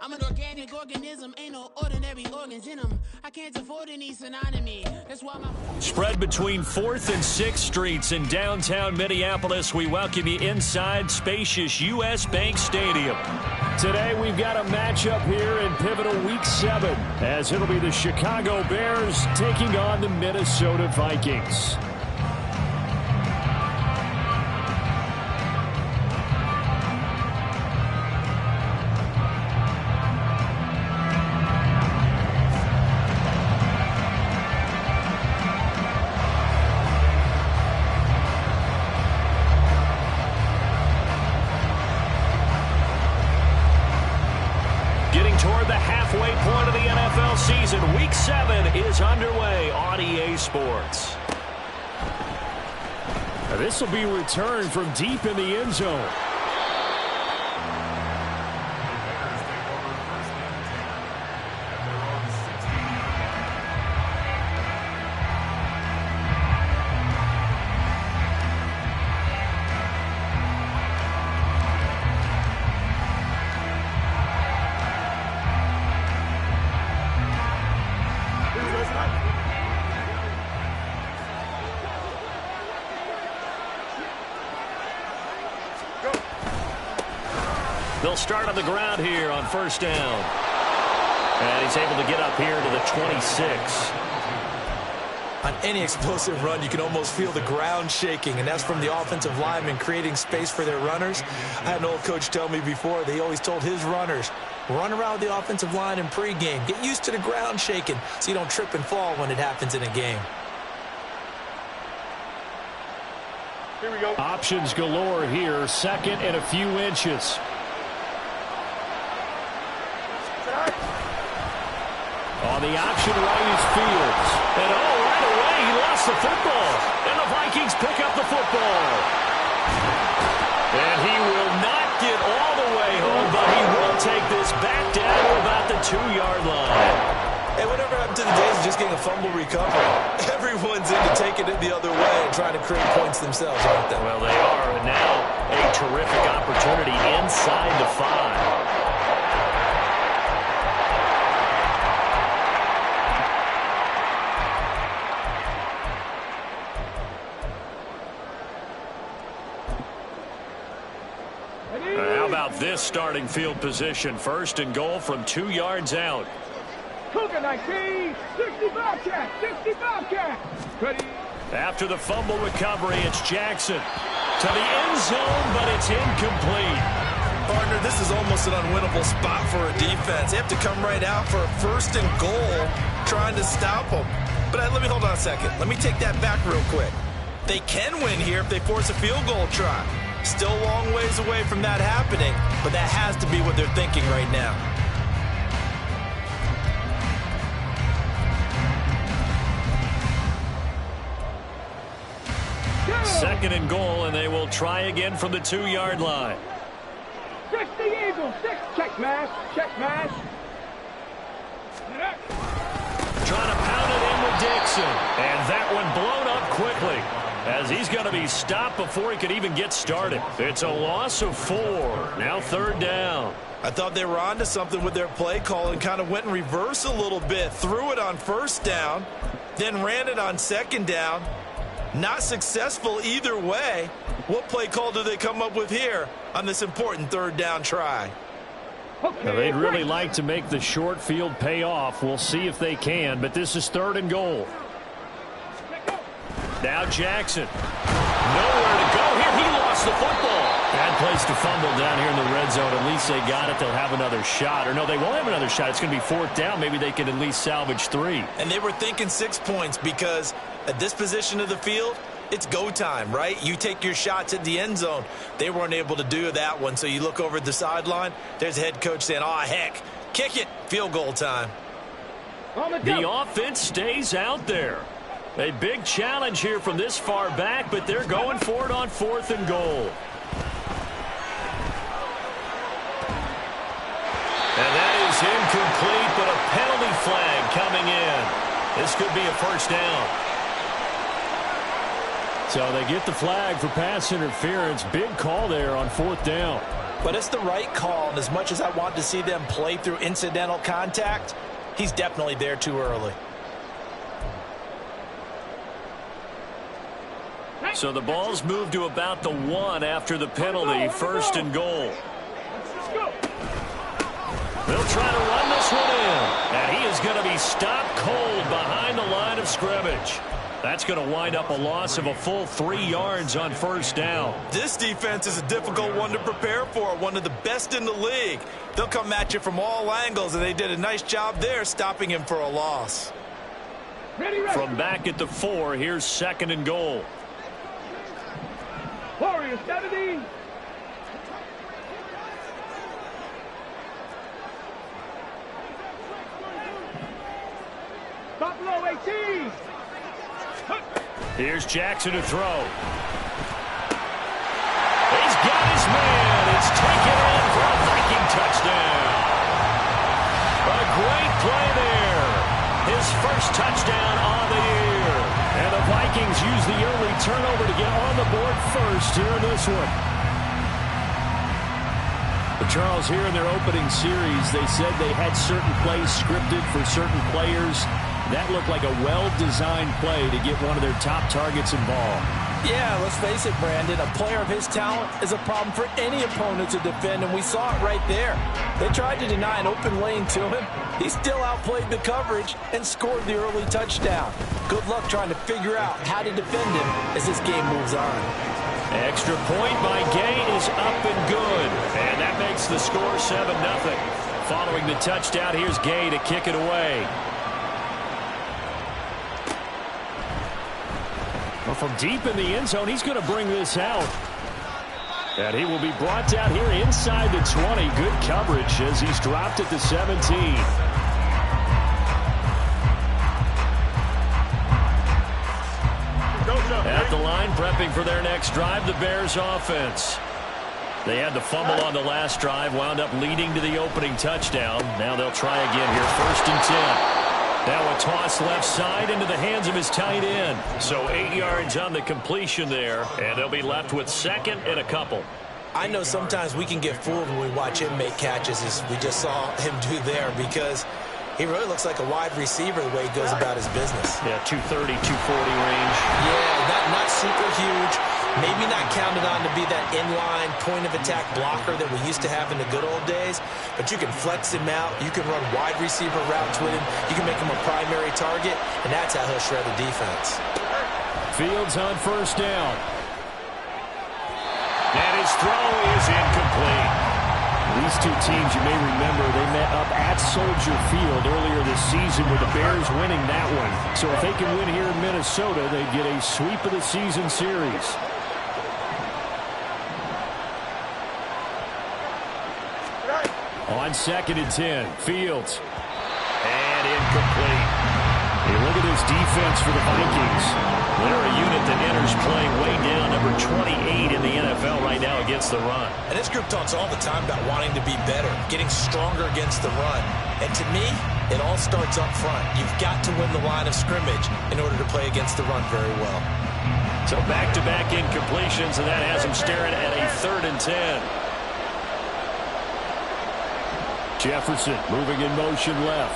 I'm an organic organism, ain't no ordinary organs in them. I can't afford any synonymy. That's why my... Spread between 4th and 6th Streets in downtown Minneapolis. We welcome you inside spacious U.S. Bank Stadium. Today we've got a matchup here in pivotal Week 7, as it'll be the Chicago Bears taking on the Minnesota Vikings. Toward the halfway point of the NFL season, Week 7 is underway on EA Sports. Now this will be returned from deep in the end zone. They'll start on the ground here on first down. And he's able to get up here to the 26. On any explosive run, you can almost feel the ground shaking, and that's from the offensive linemen creating space for their runners. I had an old coach tell me before, they always told his runners, run around the offensive line in pregame. Get used to the ground shaking so you don't trip and fall when it happens in a game. Here we go. Options galore here, second and a few inches. On the option right is Fields. And right away he lost the football. And the Vikings pick up the football. And he will not get all the way home, but he will take this back down to about the 2-yard line. Hey, whatever happened to the days of just getting a fumble recovery? Everyone's into taking it the other way and trying to create points themselves, aren't they? Well, they are. And now a terrific opportunity inside the 5. How about this starting field position? First and goal from 2 yards out. Cougar 19, 65 cat, 65 cat. Ready. After the fumble recovery, it's Jackson to the end zone, but it's incomplete. Partner, this is almost an unwinnable spot for a defense. They have to come right out for a first and goal, trying to stop them. But let me hold on a second. Let me take that back real quick. They can win here if they force a field goal try. Still a long ways away from that happening, but that has to be what they're thinking right now. Second and goal, and they will try again from the 2-yard line. 6 the Eagles, 6, check mash, Trying to pound it in with Dixon, and that one blown up quickly, as he's going to be stopped before he could even get started. It's a loss of 4. Now 3rd down. I thought they were onto something with their play call and kind of went in reverse a little bit. Threw it on first down, then ran it on second down. Not successful either way. What play call do they come up with here on this important 3rd down try? Okay, now they'd really like to make the short field pay off. We'll see if they can, but this is 3rd and goal. Now Jackson. Nowhere to go here. He lost the football. Bad place to fumble down here in the red zone. At least they got it. They'll have another shot. Or no, they won't have another shot. It's going to be 4th down. Maybe they can at least salvage 3. And they were thinking 6 points because at this position of the field, it's go time, right? You take your shots at the end zone. They weren't able to do that one. So you look over at the sideline. There's the head coach saying, oh, heck, kick it. Field goal time. The offense stays out there. A big challenge here from this far back, but they're going for it on 4th and goal. And that is incomplete, but a penalty flag coming in. This could be a first down. So they get the flag for pass interference. Big call there on 4th down. But it's the right call, and as much as I want to see them play through incidental contact, he's definitely there too early. So the ball's moved to about the 1 after the penalty. 1st and goal. They'll try to run this one in. And he is going to be stopped cold behind the line of scrimmage. That's going to wind up a loss of a full 3 yards on 1st down. This defense is a difficult one to prepare for, one of the best in the league. They'll come at you from all angles, and they did a nice job there stopping him for a loss. From back at the 4, here's 2nd and goal. Warriors 70. Buffalo 18. Here's Jackson to throw. He's got his man. It's taken in for a Viking touchdown. A great play there. His first touchdown on the year. And the Vikings use the early turnover to get on the board first here in this one. But Charles, here in their opening series, they said they had certain plays scripted for certain players. That looked like a well-designed play to get one of their top targets involved. Yeah, let's face it, Brandon. A player of his talent is a problem for any opponent to defend, and we saw it right there. They tried to deny an open lane to him. He still outplayed the coverage and scored the early touchdown. Good luck trying to figure out how to defend him as this game moves on. Extra point by Gay is up and good. And that makes the score 7-0. Following the touchdown, here's Gay to kick it away. Well, from deep in the end zone, he's going to bring this out. And he will be brought down here inside the 20. Good coverage as he's dropped at the 17. At the line, prepping for their next drive, the Bears offense. They had the fumble on the last drive, wound up leading to the opening touchdown. Now they'll try again here, 1st and 10. Now a toss left side into the hands of his tight end. So 8 yards on the completion there, and they'll be left with 2nd and a couple. I know sometimes we can get fooled when we watch him make catches, as we just saw him do there, because he really looks like a wide receiver the way he goes about his business. Yeah, 230, 240 range. Yeah, not super huge. Maybe not counted on to be that inline point-of-attack blocker that we used to have in the good old days, but you can flex him out. You can run wide receiver routes with him. You can make him a primary target, and that's how he'll shred the defense. Fields on 1st down. And his throw is incomplete. These two teams, you may remember, they met up at Soldier Field earlier this season with the Bears winning that one. So if they can win here in Minnesota, they get a sweep of the season series. On 2nd and 10, Fields. And incomplete. Hey, look at this defense for the Vikings. They're a unit that enters playing way down, number 28 in the NFL right now against the run. And this group talks all the time about wanting to be better, getting stronger against the run. And to me, it all starts up front. You've got to win the line of scrimmage in order to play against the run very well. So back-to-back incompletions, and that has him staring at a 3rd and 10. Jefferson moving in motion left.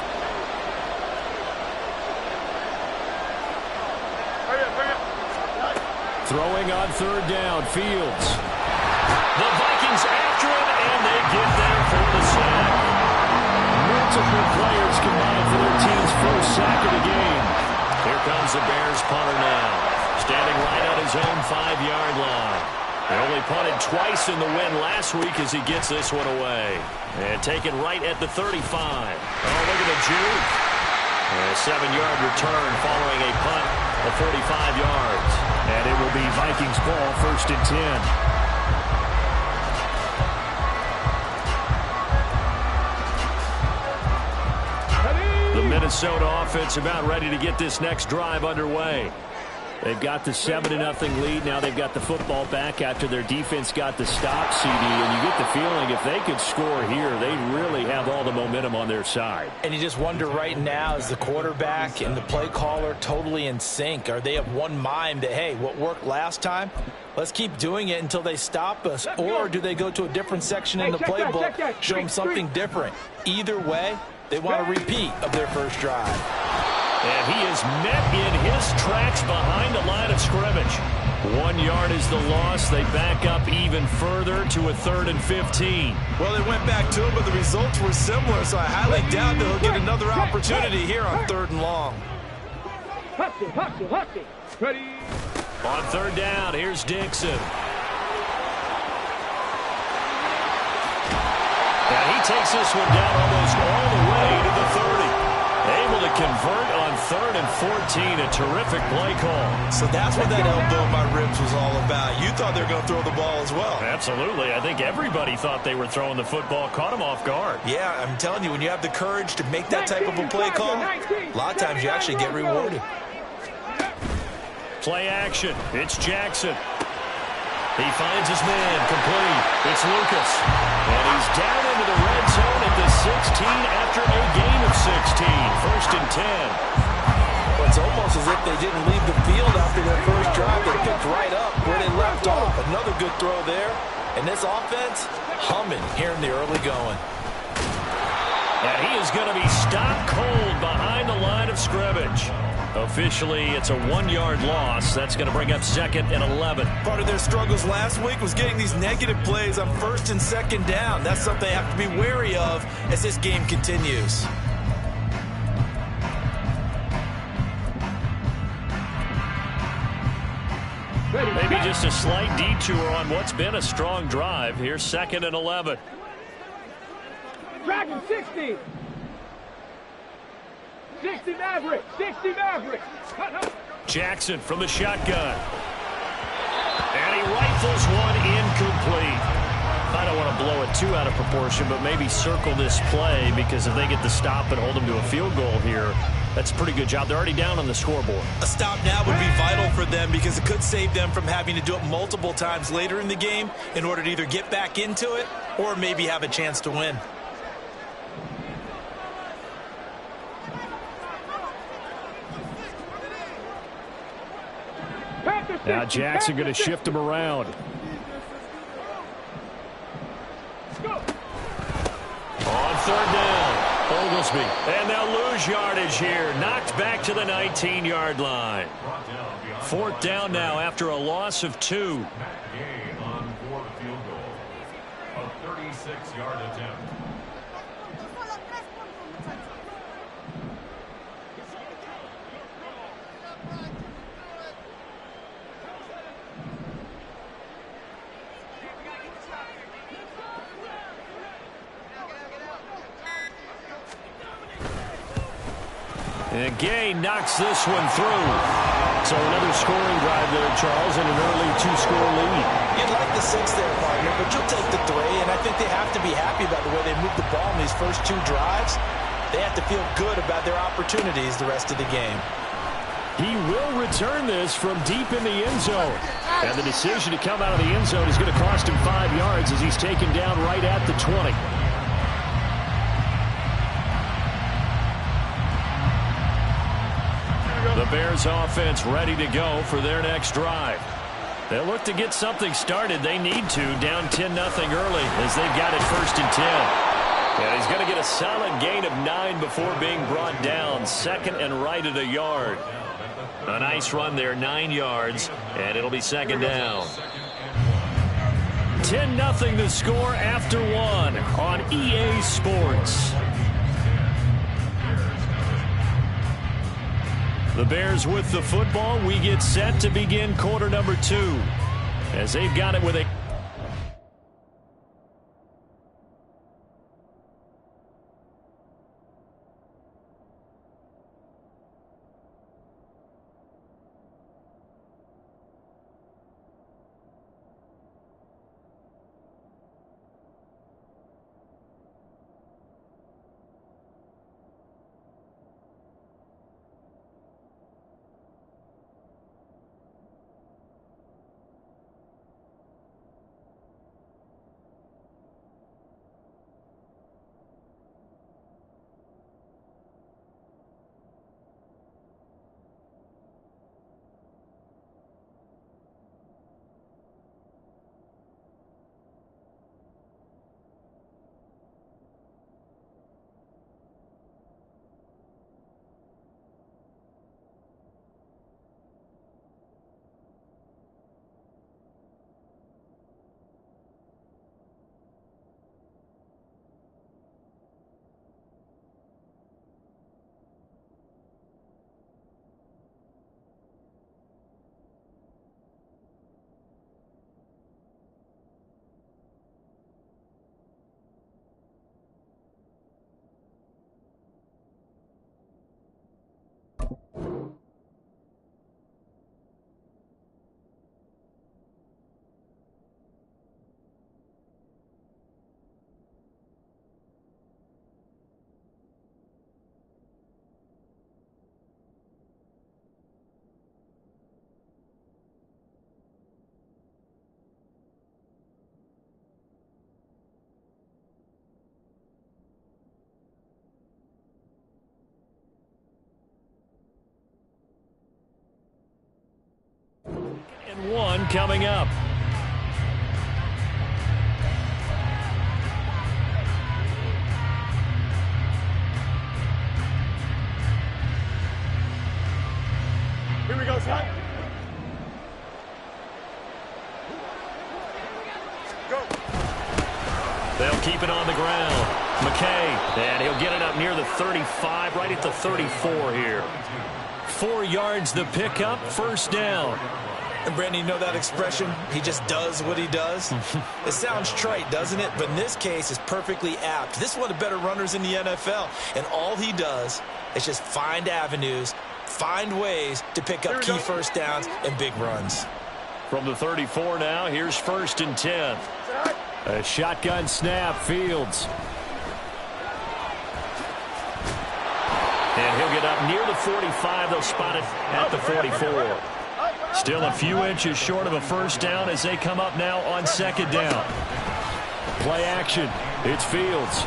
Throwing on 3rd down, Fields. The Vikings after him, and they get there for the sack. Multiple players combined for their team's first sack of the game. Here comes the Bears punter now, standing right on his own 5-yard line. They only punted twice in the win last week as he gets this one away. And taken right at the 35. Oh, look at the juke. A 7-yard return following a punt of 45 yards. And it will be Vikings ball, 1st and 10. The Minnesota offense about ready to get this next drive underway. They've got the 7-0 lead. Now they've got the football back after their defense got the stop, CD. And you get the feeling if they could score here, they really have all the momentum on their side. And you just wonder right now, is the quarterback and the play caller totally in sync? Are they of one mind that, hey, what worked last time, let's keep doing it until they stop us? Or do they go to a different section in the playbook, show them something different? Either way, they want a repeat of their first drive. And he is met in his tracks behind the line of scrimmage. 1 yard is the loss. They back up even further to a 3rd and 15. Well, they went back to it, but the results were similar, so I highly doubt they'll get another opportunity here on 3rd and long. Ready. On 3rd down, here's Dixon. And he takes this one down almost all the way to the 30. Able to convert on 3rd and 14. A terrific play call. So that's what that elbow in my ribs was all about. You thought they were going to throw the ball as well. Absolutely. I think everybody thought they were throwing the football. Caught him off guard. Yeah, I'm telling you, when you have the courage to make that type of a play call, a lot of times you actually get rewarded. Play action. It's Jackson. He finds his man, complete. It's Lucas. And he's down into the red zone at the 16 after a gain of 16. 1st and 10. Well, it's almost as if they didn't leave the field after their first drive. They picked right up where they left off. Another good throw there. And this offense, humming here in the early going. And he is going to be stopped cold behind the line of scrimmage. Officially, it's a 1-yard loss. That's going to bring up 2nd and 11. Part of their struggles last week was getting these negative plays on 1st and 2nd down. That's something they have to be wary of as this game continues. Maybe just a slight detour on what's been a strong drive. Here's 2nd and 11. Dragon 60. 60 Maverick. 60 Maverick. Jackson from the shotgun. And he rifles one incomplete. I don't want to blow it too out of proportion, but maybe circle this play because if they get the stop and hold them to a field goal here, that's a pretty good job. They're already down on the scoreboard. A stop now would be vital for them because it could save them from having to do it multiple times later in the game in order to either get back into it or maybe have a chance to win. Now Jackson going to shift him around. On 3rd down, Oglesby. And they'll lose yardage here. Knocked back to the 19-yard line. 4th down now after a loss of 2. On 4th field goal. A 36-yard attempt. And Gay knocks this one through. So another scoring drive there, Charles, and an early 2-score lead. You'd like the 6 there, partner, but you'll take the 3, and I think they have to be happy about the way they moved the ball in these first 2 drives. They have to feel good about their opportunities the rest of the game. He will return this from deep in the end zone. And the decision to come out of the end zone is going to cost him 5 yards as he's taken down right at the 20. The Bears offense ready to go for their next drive. They'll look to get something started. They need to, down 10-0 early as they've got it 1st and 10. And he's going to get a solid gain of 9 before being brought down. 2nd and right at a yard. A nice run there, 9 yards, and it'll be 2nd down. 10-0 the score after 1 on EA Sports. The Bears with the football. We get set to begin quarter number 2 as they've got it with a down coming up. Here we go, son. Go. They'll keep it on the ground. McKay, and he'll get it up near the 35, right at the 34 here. 4 yards the pickup, first down. And Brandon, you know that expression? He just does what he does. It sounds trite, doesn't it? But in this case, it's perfectly apt. This is one of the better runners in the NFL. And all he does is just find avenues, find ways to pick up key first downs and big runs. From the 34 now, here's 1st and 10. A shotgun snap, Fields. And he'll get up near the 45. They'll spot it at the 44. Still a few inches short of a first down as they come up now on 2nd down. Play action. It's Fields.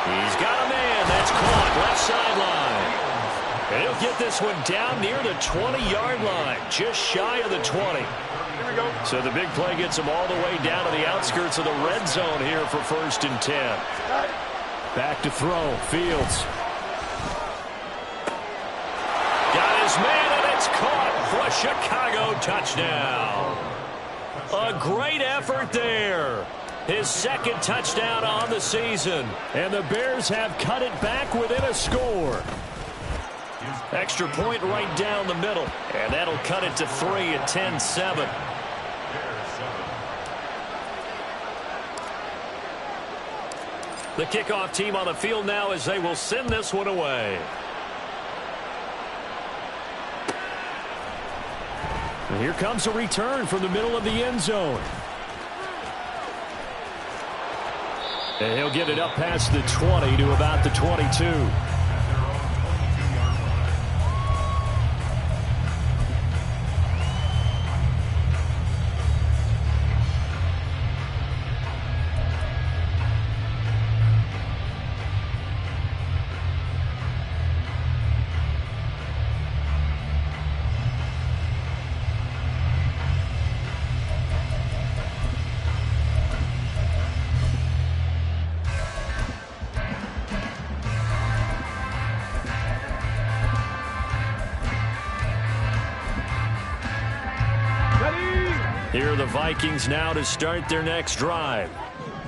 He's got a man. That's caught left sideline. And he'll get this one down near the 20-yard line, just shy of the 20. So the big play gets him all the way down to the outskirts of the red zone here for 1st and 10. Back to throw. Fields. Got his man, and it's caught for a Chicago touchdown. A great effort there. His 2nd touchdown on the season. And the Bears have cut it back within a score. Extra point right down the middle. And that'll cut it to 3 at 10-7. The kickoff team on the field now as they will send this one away. And here comes a return from the middle of the end zone. And he'll get it up past the 20 to about the 22. Here are the Vikings now to start their next drive.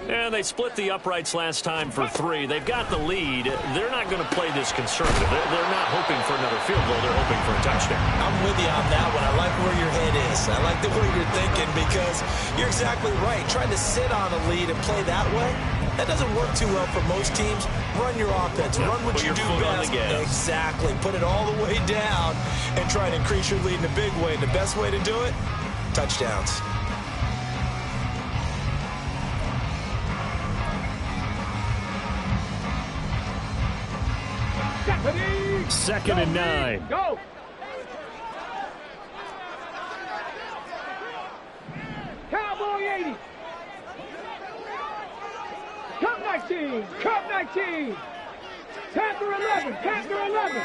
And they split the uprights last time for 3. They've got the lead. They're not going to play this conservative. They're not hoping for another field goal. They're hoping for a touchdown. I'm with you on that one. I like where your head is. I like the way you're thinking because you're exactly right. Trying to sit on a lead and play that way, that doesn't work too well for most teams. Run your offense. Run what you do best. Exactly. Put it all the way down and try and increase your lead in a big way. And the best way to do it, touchdowns. Second and 9. Go! Cowboy 80. Cup 19. Cup 19. Panther 11. Panther 11.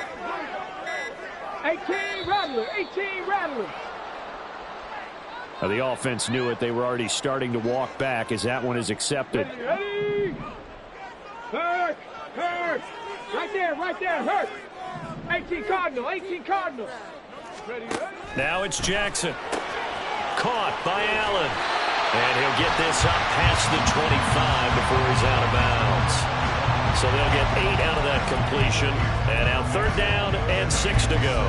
18 Rattler. 18 Rattler. The offense knew it. They were already starting to walk back as that one is accepted. Ready? Hurt. Hurt. Right there. Right there. Hurt. 18 Cardinal. 18 Cardinal. Ready, ready. Now it's Jackson. Caught by Allen. And he'll get this up past the 25 before he's out of bounds. So they'll get 8 out of that completion. And now 3rd down and 6 to go.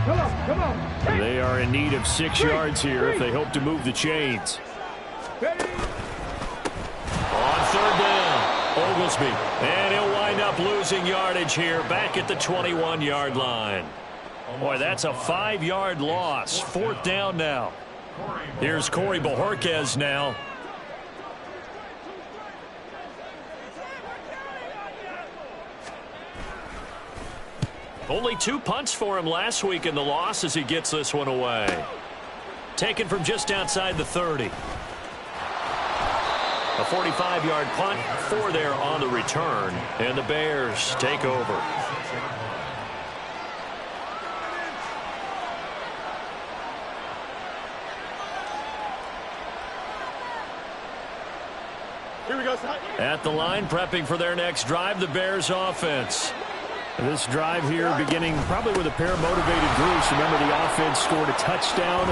Come on, come on. They are in need of 6 yards here if they hope to move the chains. Ready. On 3rd down, Oglesby. And he'll wind up losing yardage here back at the 21-yard line. Boy, that's a 5-yard loss. 4th down now. Here's Corey Bojorquez now. Only 2 punts for him last week in the loss as he gets this one away. Taken from just outside the 30. A 45-yard punt, 4 there on the return, and the Bears take over. Here we go, son. At the line, prepping for their next drive, the Bears offense. This drive here beginning probably with a pair of motivated groups. Remember, the offense scored a touchdown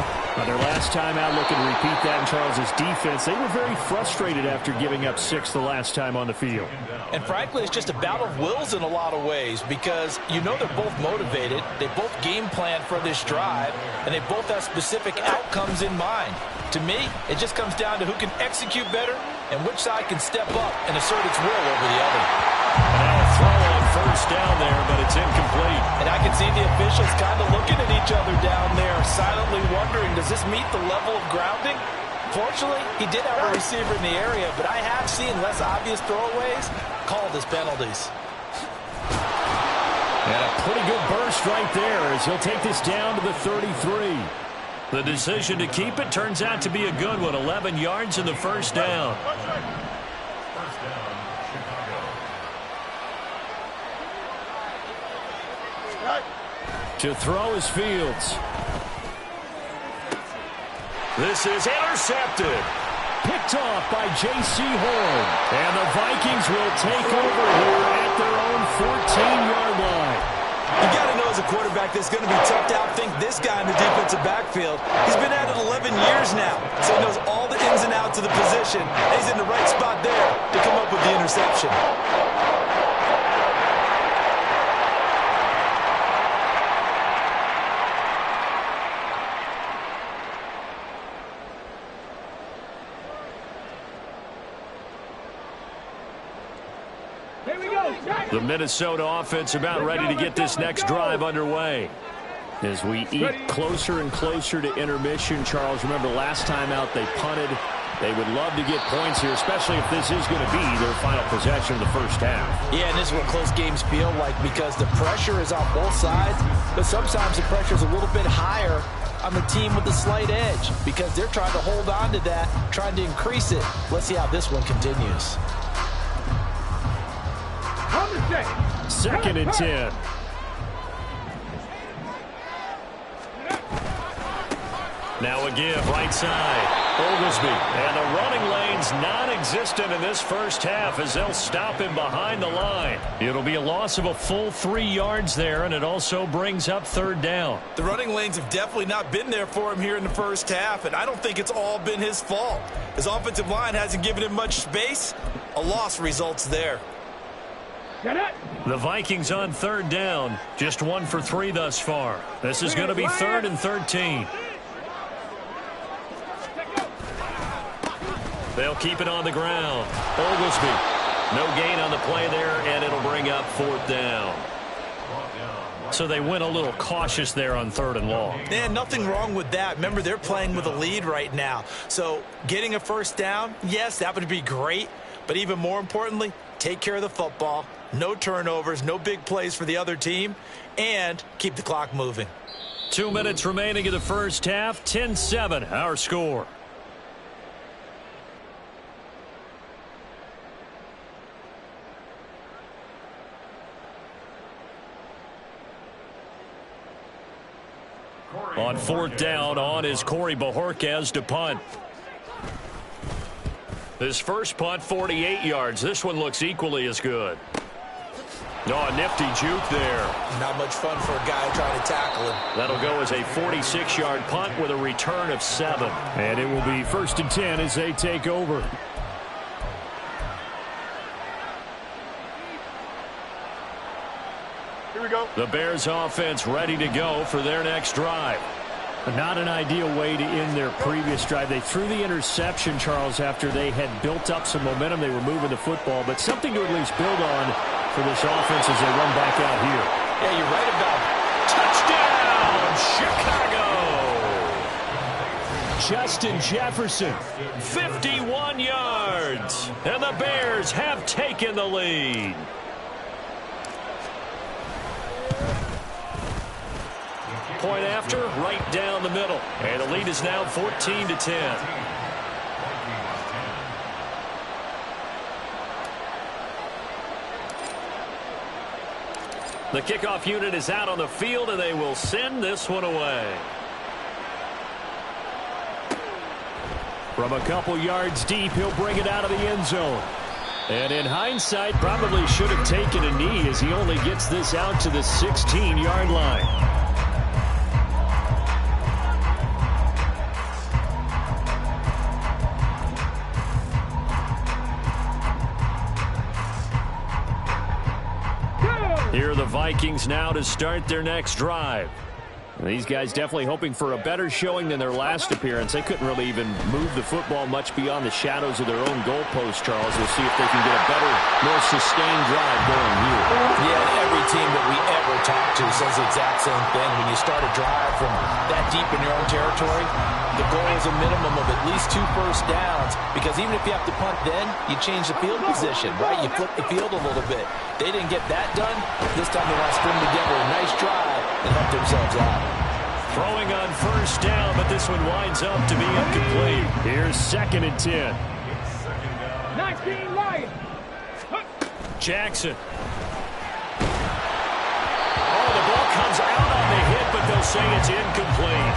their last time out, looking to repeat that in Charles's defense. They were very frustrated after giving up 6 the last time on the field. And frankly, it's just a battle of wills in a lot of ways because you know they're both motivated. They both game plan for this drive, and they both have specific outcomes in mind. To me, it just comes down to who can execute better and which side can step up and assert its will over the other. Now a throw on first down there, but it's incomplete. And I can see the officials kind of looking at each other down there, silently wondering, does this meet the level of grounding? Fortunately, he did have a receiver in the area, but I have seen less obvious throwaways called as penalties. And a pretty good burst right there as he'll take this down to the 33. The decision to keep it turns out to be a good one. 11 yards in the first down. First down, Chicago. To throw is Fields. This is intercepted. Picked off by J.C. Horn. And the Vikings will take over here at their own 14-yard line. You got to know as a quarterback this is going to be tough to outthink this guy in the defensive backfield. He's been at it 11 years now, so he knows all the ins and outs of the position. And he's in the right spot there to come up with the interception. The Minnesota offense about ready to get this next drive underway. As we eat closer and closer to intermission, Charles, remember last time out they punted. They would love to get points here, especially if this is going to be their final possession of the first half. Yeah, and this is what close games feel like because the pressure is on both sides, but sometimes the pressure is a little bit higher on the team with the slight edge because they're trying to hold on to that, trying to increase it. Let's see how this one continues. 2nd and 10. Now a give right side. Oglesby. And the running lane's non-existent in this first half as they'll stop him behind the line. It'll be a loss of a full 3 yards there, and it also brings up 3rd down. The running lanes have definitely not been there for him here in the first half, and I don't think it's all been his fault. His offensive line hasn't given him much space. A loss results there. The Vikings on 3rd down. Just 1 for 3 thus far. This is going to be 3rd and 13. They'll keep it on the ground. Oglesby. No gain on the play there, and it'll bring up 4th down. So they went a little cautious there on 3rd and long. And nothing wrong with that. Remember, they're playing with a lead right now. So getting a first down, yes, that would be great. But even more importantly, take care of the football. No turnovers, no big plays for the other team, and keep the clock moving. 2 minutes remaining in the first half. 10-7, our score. On 4th down, on is Corey Bojorquez to punt. His first punt, 48 yards. This one looks equally as good. Oh, a nifty juke there. Not much fun for a guy trying to tackle him. That'll go as a 46-yard punt with a return of 7. And it will be 1st and 10 as they take over. Here we go. The Bears offense ready to go for their next drive. Not an ideal way to end their previous drive. They threw the interception, Charles, after they had built up some momentum. They were moving the football, but something to at least build on for this offense as they run back out here. Yeah, you're right about Touchdown, Chicago! Justin Jefferson, 51 yards, and the Bears have taken the lead. Point after, right down the middle. And the lead is now 14-10. The kickoff unit is out on the field, and they will send this one away. From a couple yards deep, he'll bring it out of the end zone. And in hindsight, probably should have taken a knee as he only gets this out to the 16-yard line. Here are the Vikings now to start their next drive. These guys definitely hoping for a better showing than their last appearance. They couldn't really even move the football much beyond the shadows of their own goalpost, Charles. We'll see if they can get a better, more sustained drive going here. Yeah, every team that we ever talk to says the exact same thing. When you start a drive from that deep in your own territory, the goal is a minimum of at least 2 first downs, because even if you have to punt then, you change the field position, right? You flip the field a little bit. They didn't get that done. This time they want to string together a nice drive and help themselves out. Throwing on first down, but this one winds up to be incomplete. Here's 2nd and 10. 19 Lions. Jackson. Oh, the ball comes out on the hit, but they'll say it's incomplete.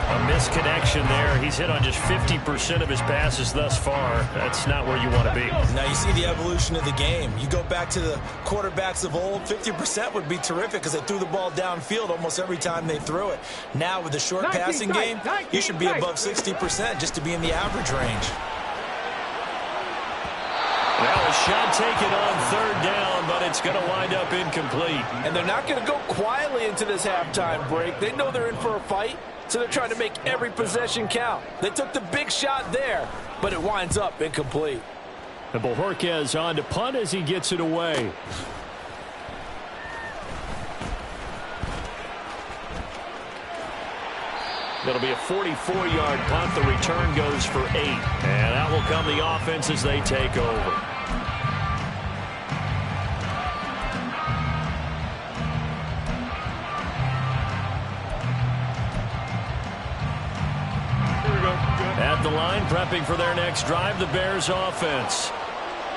A misconnection there. He's hit on just 50% of his passes thus far. That's not where you want to be. Now you see the evolution of the game. You go back to the quarterbacks of old, 50% would be terrific because they threw the ball downfield almost every time they threw it. Now with the short passing game, you should be above 60% just to be in the average range. Well, a shot taken on 3rd down, but it's going to wind up incomplete. And they're not going to go quietly into this halftime break. They know they're in for a fight, so they're trying to make every possession count. They took the big shot there, but it winds up incomplete. And Bojorquez on to punt as he gets it away. It'll be a 44-yard punt. The return goes for 8. And out will come the offense as they take over. At the line, prepping for their next drive, the Bears offense.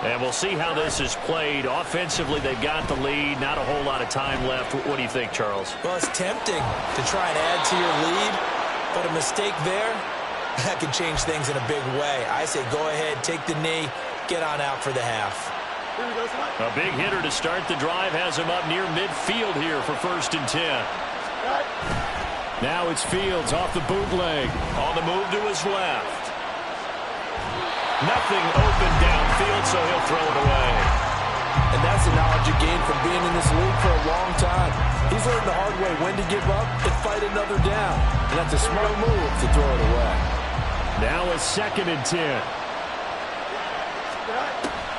And we'll see how this is played. Offensively, they've got the lead. Not a whole lot of time left. What do you think, Charles? Well, it's tempting to try and add to your lead, but a mistake there, that could change things in a big way. I say go ahead, take the knee, get on out for the half. A big hitter to start the drive has him up near midfield here for 1st and 10. Now it's Fields off the bootleg. On the move to his left. Nothing open downfield, so he'll throw it away. And that's the knowledge you gain from being in this league for a long time. He's learned the hard way when to give up and fight another down. And that's a smart move to throw it away. Now it's 2nd and 10.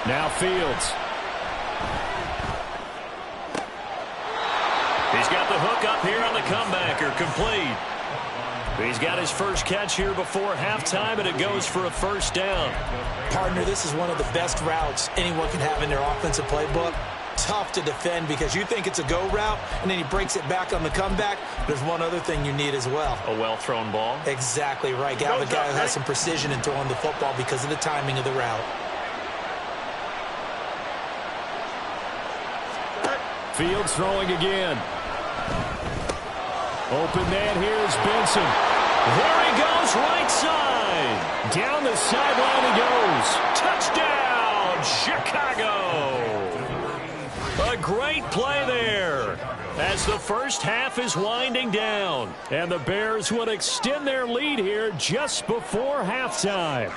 Now Fields. He's got the hook up here on the comebacker, complete. He's got his first catch here before halftime, and it goes for a 1st down. Partner, this is one of the best routes anyone can have in their offensive playbook. Tough to defend because you think it's a go route, and then he breaks it back on the comeback. There's one other thing you need as well. A well-thrown ball? Exactly right. You have a guy who has some precision in throwing the football because of the timing of the route. Fields throwing again. Open man, here's Benson. There he goes, right side. Down the sideline he goes. Touchdown, Chicago. A great play there as the first half is winding down. And the Bears will extend their lead here just before halftime.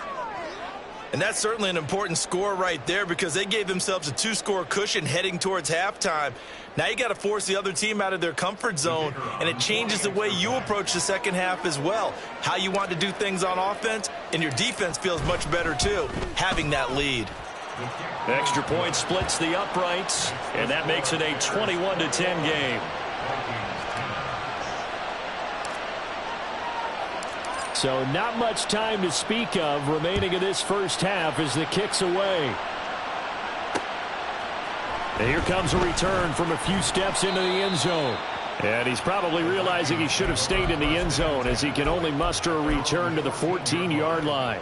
And that's certainly an important score right there because they gave themselves a 2-score cushion heading towards halftime. Now you got to force the other team out of their comfort zone, and it changes the way you approach the second half as well. How you want to do things on offense, and your defense feels much better too, having that lead. Extra point splits the uprights, and that makes it a 21-10 game. So not much time to speak of remaining in this first half as the kick's away. And here comes a return from a few steps into the end zone. And he's probably realizing he should have stayed in the end zone as he can only muster a return to the 14-yard line.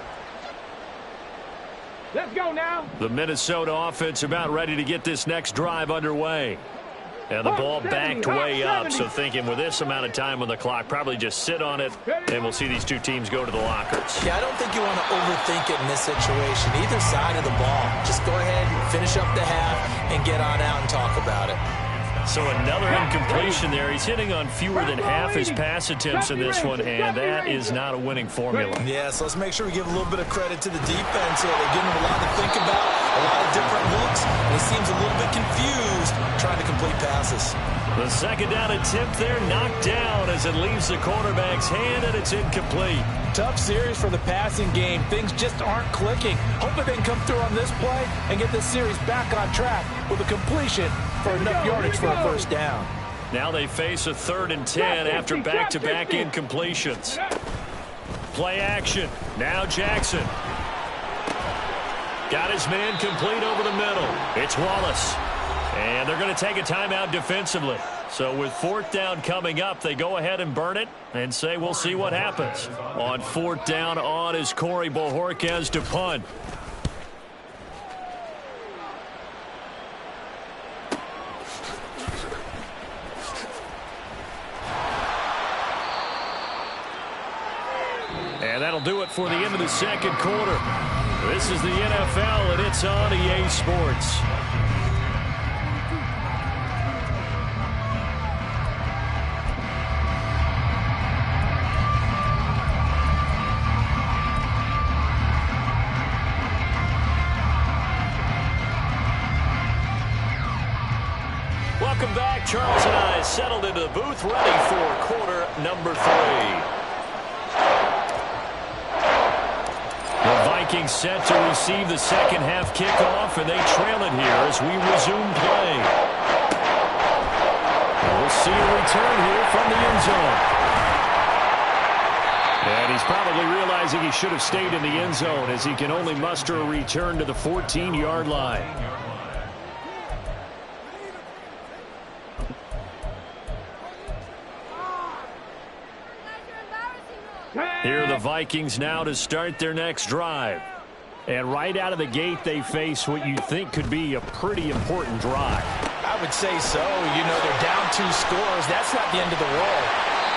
Let's go now. The Minnesota offense about ready to get this next drive underway. And the ball backed way up, so thinking with this amount of time on the clock, probably just sit on it, and we'll see these two teams go to the lockers. Yeah, I don't think you want to overthink it in this situation. Either side of the ball. Just go ahead, finish up the half, and get on out and talk about it. So another incompletion there. He's hitting on fewer than half his pass attempts in this one, and that is not a winning formula. Yeah, so let's make sure we give a little bit of credit to the defense here. They're giving him a lot to think about, a lot of different looks, and he seems a little bit confused trying to complete passes. The second down attempt there knocked down as it leaves the quarterback's hand, and it's incomplete. Tough series for the passing game. Things just aren't clicking. Hoping they can come through on this play and get this series back on track with a completion for enough yardage for a first down. Now they face a 3rd and 10 after back-to-back incompletions. Play action. Now Jackson. Got his man complete over the middle. It's Wallace. And they're going to take a timeout defensively. So with 4th down coming up, they go ahead and burn it and say we'll see what happens. On 4th down on is Corey Bojorquez to punt. And that'll do it for the end of the second quarter. This is the NFL, and it's on EA Sports. Welcome back. Charles and I settled into the booth, ready for quarter number 3. The Vikings set to receive the second half kickoff, and they trail it here as we resume play. And we'll see a return here from the end zone. And he's probably realizing he should have stayed in the end zone as he can only muster a return to the 14-yard line. Here are the Vikings now to start their next drive. And right out of the gate, they face what you think could be a pretty important drive. I would say so. You know, they're down 2 scores. That's not the end of the world.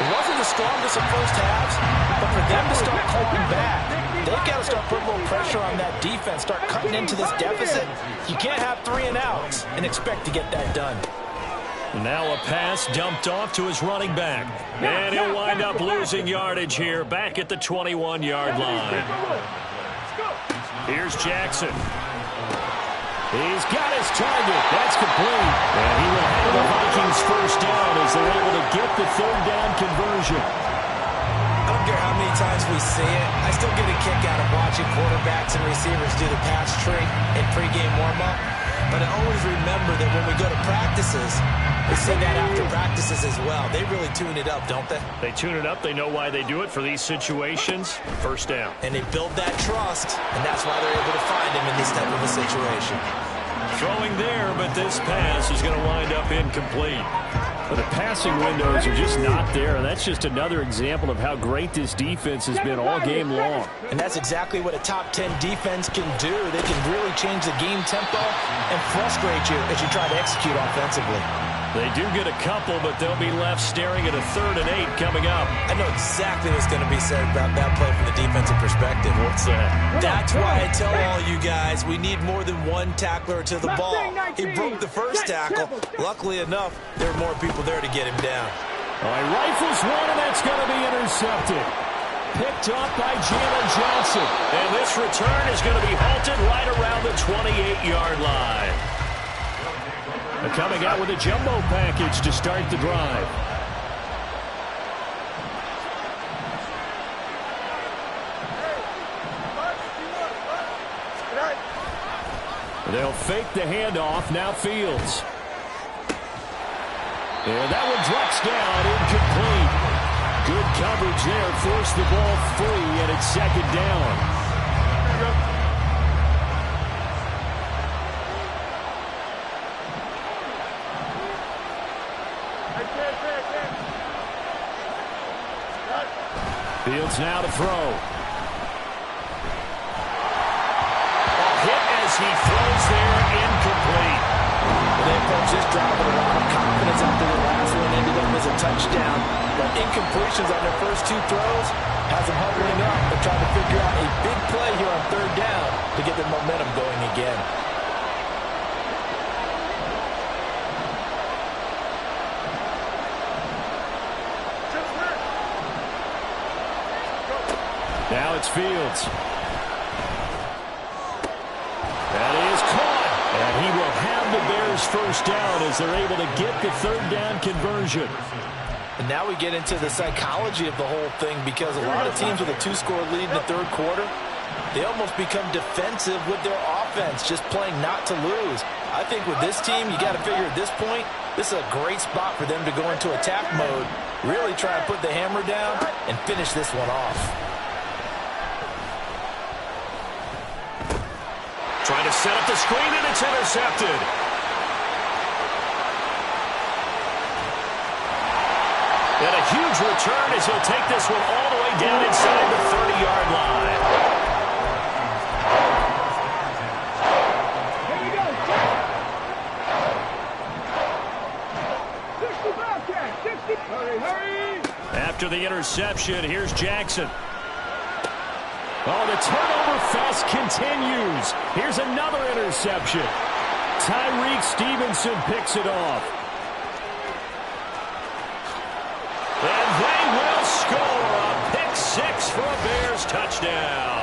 It wasn't the strongest of first halves, but for them to start clawing back, they've got to start putting a little pressure on that defense, start cutting into this deficit. You can't have 3 and outs and expect to get that done. Now a pass dumped off to his running back. And he'll wind up losing yardage here back at the 21-yard line. Here's Jackson. He's got his target. That's complete. And he will have the Vikings first down as they're able to get the 3rd down conversion. I don't care how many times we see it. I still get a kick out of watching quarterbacks and receivers do the pass tree in pregame warm-up. But I always remember that when we go to practices, they say that after practices as well. They really tune it up, don't they? They tune it up. They know why they do it for these situations. First down. And they build that trust, and that's why they're able to find him in this type of a situation. Throwing there, but this pass is going to wind up incomplete. But the passing windows are just not there, and that's just another example of how great this defense has been all game long. And that's exactly what a top 10 defense can do. They can really change the game tempo and frustrate you as you try to execute offensively. They do get a couple, but they'll be left staring at a 3rd and 8 coming up. I know exactly what's going to be said about that play from the defensive perspective. What's that? That's why I tell all you guys we need more than one tackler to the ball. He broke the first tackle. Luckily enough, there are more people there to get him down. All right, rifles one, and that's going to be intercepted. Picked up by Jalen Johnson. And this return is going to be halted right around the 28-yard line. Coming out with a jumbo package to start the drive. They'll fake the handoff. Now Fields. And that one drops down, incomplete. Good coverage there. Forced the ball free, and it's 2nd down. Fields now to throw. A hit as he throws there, incomplete. They approached this drive with a lot of confidence after the last one ended up as a touchdown. But incompletions on their first two throws has them huddling up. They're trying to figure out a big play here on third down to get their momentum going again. Now it's Fields. That is caught. And he will have the Bears first down as they're able to get the third down conversion. And now we get into the psychology of the whole thing, because a lot of teams with a two-score lead in the third quarter, they almost become defensive with their offense, just playing not to lose. I think with this team, you got to figure at this point, this is a great spot for them to go into attack mode, really try and put the hammer down and finish this one off. Trying to set up the screen, and it's intercepted. And a huge return as he'll take this one all the way down inside the 30-yard line. Here we go. 60 Bobcat, 60. Hurry, hurry. After the interception, here's Jackson. Oh, the turnover fest continues. Here's another interception. Tyreek Stevenson picks it off. And they will score a pick six for a Bears touchdown.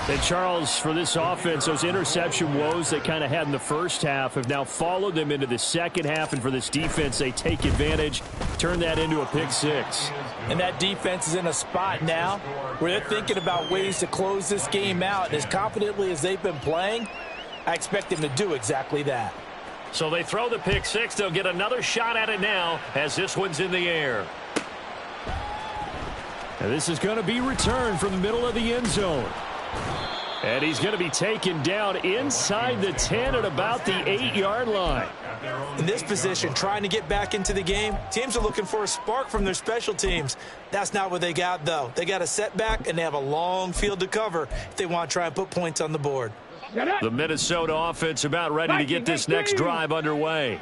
And Charles, for this offense, those interception woes they kind of had in the first half have now followed them into the second half. And for this defense, they take advantage, turn that into a pick six. And that defense is in a spot now where they're thinking about ways to close this game out. And as confidently as they've been playing, I expect them to do exactly that. So they throw the pick six. They'll get another shot at it now as this one's in the air. And this is going to be returned from the middle of the end zone. And he's going to be taken down inside the 10 at about the 8-yard line. In this position, trying to get back into the game, teams are looking for a spark from their special teams. That's not what they got, though. They got a setback, and they have a long field to cover if they want to try and put points on the board. The Minnesota offense about ready to get this next drive underway.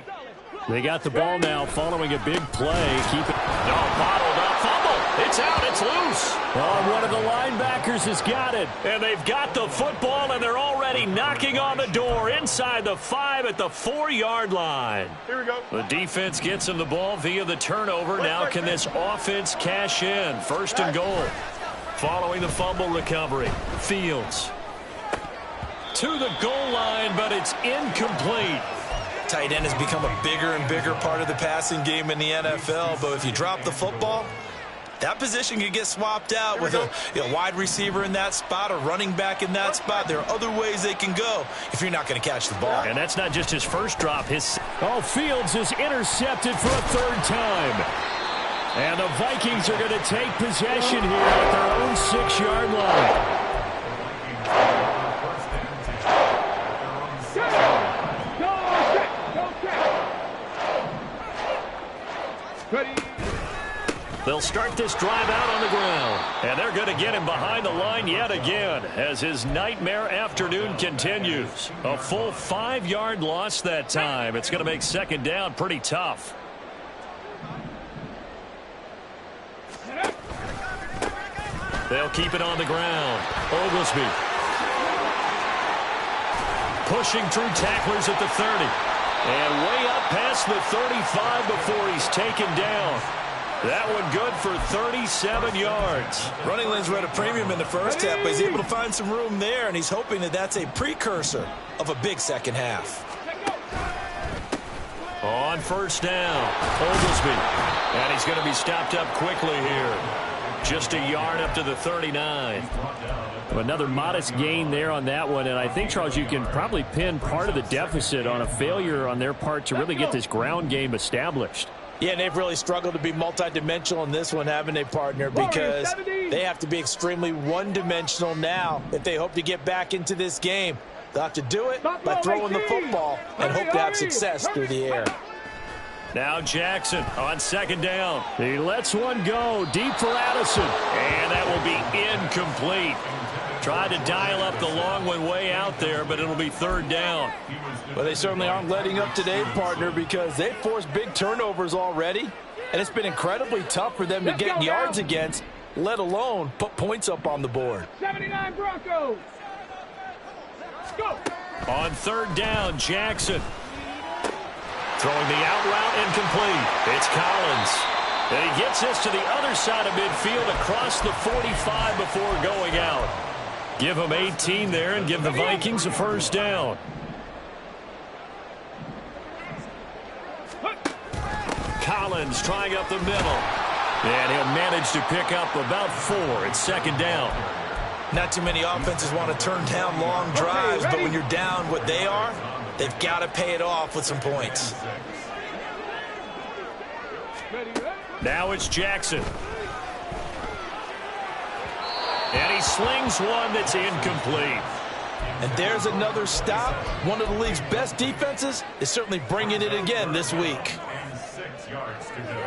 They got the ball now following a big play. Keep it bottled up. Fumble. It's out. It's loose. Oh, one of the linebackers has got it. And they've got the football, and they're already knocking on the door inside the 5 at the 4-yard line. Here we go. The defense gets him the ball via the turnover. Now can this offense cash in? First and goal. Following the fumble recovery. Fields. To the goal line, but it's incomplete. Tight end has become a bigger and bigger part of the passing game in the NFL, but if you drop the football, that position can get swapped out with a wide receiver in that spot, a running back in that spot. There are other ways they can go if you're not going to catch the ball. And that's not just his first drop. Fields is intercepted for a third time. And the Vikings are going to take possession here at their own 6-yard line. They'll start this drive out on the ground. And they're going to get him behind the line yet again as his nightmare afternoon continues. A full 5-yard loss that time. It's going to make second down pretty tough. They'll keep it on the ground. Oglesby. Pushing through tacklers at the 30. And way up past the 35 before he's taken down. That one good for 37 yards. Running lanes were at a premium in the first half, but he's able to find some room there, and he's hoping that that's a precursor of a big second half. On first down, Oglesby. And he's going to be stopped up quickly here. Just a yard up to the 39. Another modest gain there on that one, and I think, Charles, you can probably pin part of the deficit on a failure on their part to really get this ground game established. Yeah, and they've really struggled to be multidimensional in this one, haven't they, partner? Because they have to be extremely one-dimensional now if they hope to get back into this game. They'll have to do it by throwing the football and hope to have success through the air. Now Jackson on second down. He lets one go deep for Addison. And that will be incomplete. Tried to dial up the long one way out there, but it'll be third down. Well, they certainly aren't letting up today, partner, because they've forced big turnovers already, and it's been incredibly tough for them to get yards against, let alone put points up on the board. 79 Broncos. Let's go. On third down, Jackson. Throwing the out route incomplete. It's Collins. And he gets this to the other side of midfield across the 45 before going out. Give him 18 there and give the Vikings a first down. Collins trying up the middle. And he'll manage to pick up about 4. It's second down. Not too many offenses want to turn down long drives, but when you're down what they are, they've got to pay it off with some points. Now it's Jackson. And he slings one that's incomplete. And there's another stop. One of the league's best defenses is certainly bringing it again this week. 6 yards to go.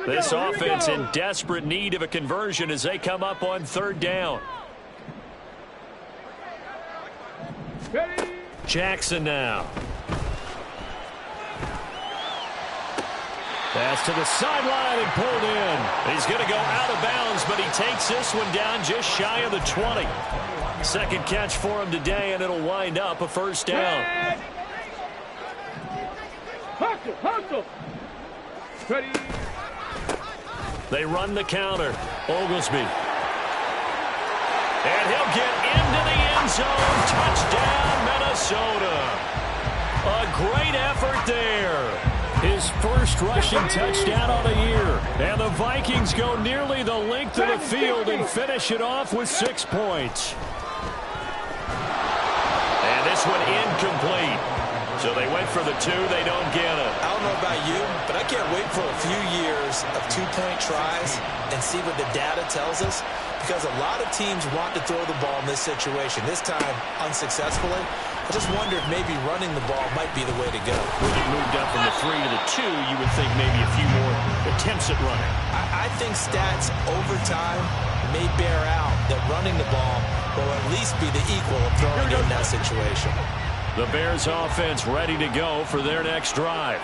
This offense in desperate need of a conversion as they come up on third down. Jackson now. Pass to the sideline and pulled in. He's going to go out of bounds, but he takes this one down just shy of the 20. Second catch for him today, and it'll wind up a first down. Hustle. Ready. They run the counter. Oglesby. And he'll get into the end zone. Touchdown, Minnesota. A great effort there. His first rushing touchdown of the year. And the Vikings go nearly the length of the field and finish it off with 6 points. And this one incomplete. So they went for the 2. They don't get it. I don't know about you, but I can't wait for a few years of 2-point tries and see what the data tells us, because a lot of teams want to throw the ball in this situation, this time unsuccessfully. I just wonder if maybe running the ball might be the way to go. When it moved up from the 3 to the 2, you would think maybe a few more attempts at running. I think stats over time may bear out that running the ball will at least be the equal of throwing it in that situation. The Bears offense ready to go for their next drive.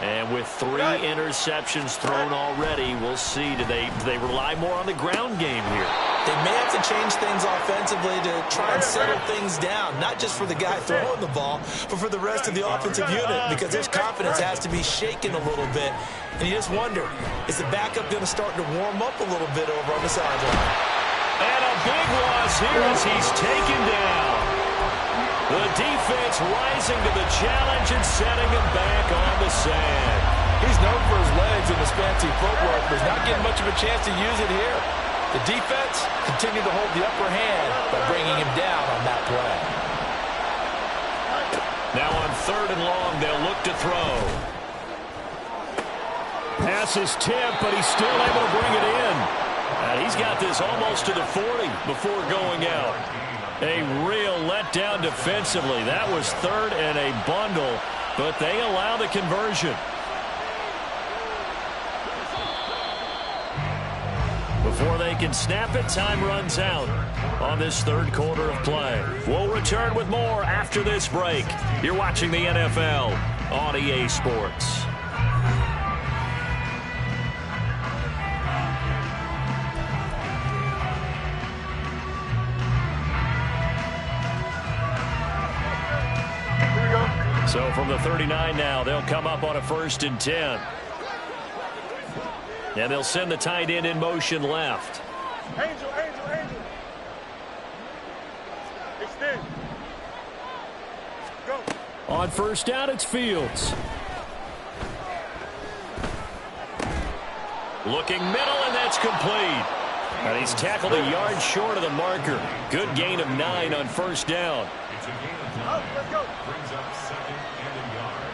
And with 3 interceptions thrown already, we'll see. Do they rely more on the ground game here? They may have to change things offensively to try and settle things down, not just for the guy throwing the ball, but for the rest of the offensive unit, because their confidence has to be shaken a little bit. And you just wonder, is the backup going to start to warm up a little bit over on the sideline? And a big loss here as he's taken down. The defense rising to the challenge and setting him back on the sand. He's known for his legs and his fancy footwork, but he's not getting much of a chance to use it here. The defense continued to hold the upper hand by bringing him down on that play. Now on third and long, they'll look to throw. Pass is tipped, but he's still able to bring it in. And he's got this almost to the 40 before going out. A real letdown defensively. That was third and a bundle, but they allow the conversion. Before they can snap it, time runs out on this third quarter of play. We'll return with more after this break. You're watching the NFL on EA Sports. So from the 39 now, they'll come up on a 1st and 10. And they'll send the tight end in motion left. Angel. Extend. Go. On first down, it's Fields. Looking middle, and that's complete. And he's tackled a yard short of the marker. Good gain of 9 on first down. It's a gain of 9. Let's go. Brings up 2nd and a yard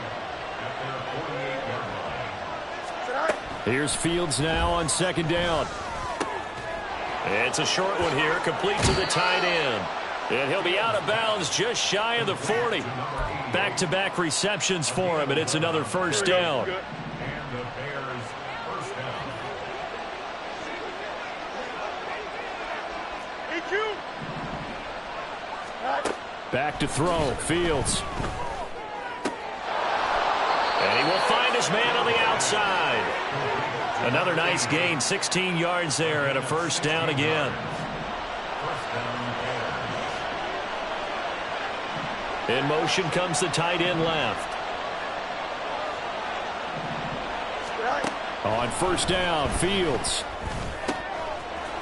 at their 48-yard line. Here's Fields now on 2nd down. It's a short one here, complete to the tight end. And he'll be out of bounds just shy of the 40. Back-to-back receptions for him, and it's another first down. And the Bears first down. Back to throw. Fields. And he will find his man on the outside. Another nice gain. 16 yards there and a first down again. In motion comes the tight end left. On first down, Fields.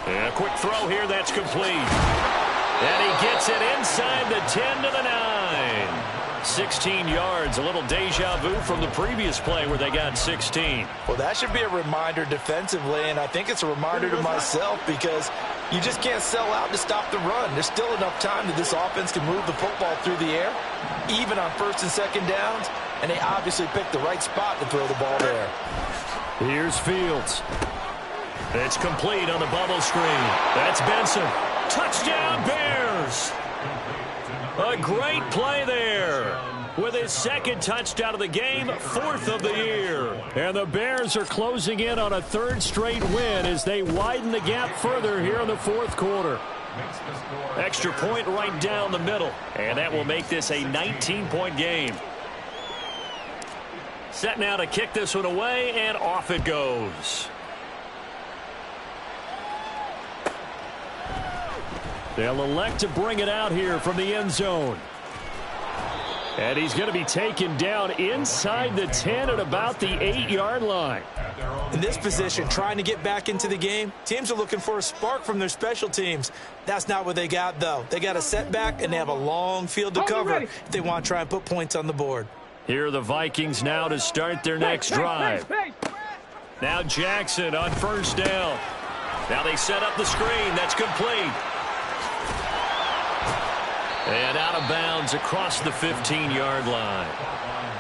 And a quick throw here, that's complete. And he gets it inside the 10 to the 9. 16 yards, a little deja vu from the previous play where they got 16. Well, that should be a reminder defensively, and I think it's a reminder to myself because you just can't sell out to stop the run. There's still enough time that this offense can move the football through the air, even on first and second downs, and they obviously picked the right spot to throw the ball there. Here's Fields. It's complete on the bubble screen. That's Benson. Touchdown, Bears! A great play there. With his second touchdown of the game, 4th of the year. And the Bears are closing in on a 3rd straight win as they widen the gap further here in the 4th quarter. Extra point right down the middle. And that will make this a 19-point game. Set now to kick this one away, and off it goes. They'll elect to bring it out here from the end zone. And he's going to be taken down inside the 10 at about the 8-yard line. In this position, trying to get back into the game, teams are looking for a spark from their special teams. That's not what they got, though. They got a setback, and they have a long field to cover if they want to try and put points on the board. Here are the Vikings now to start their next drive. Now Jackson on first down. Now they set up the screen. That's complete. And out of bounds across the 15-yard line.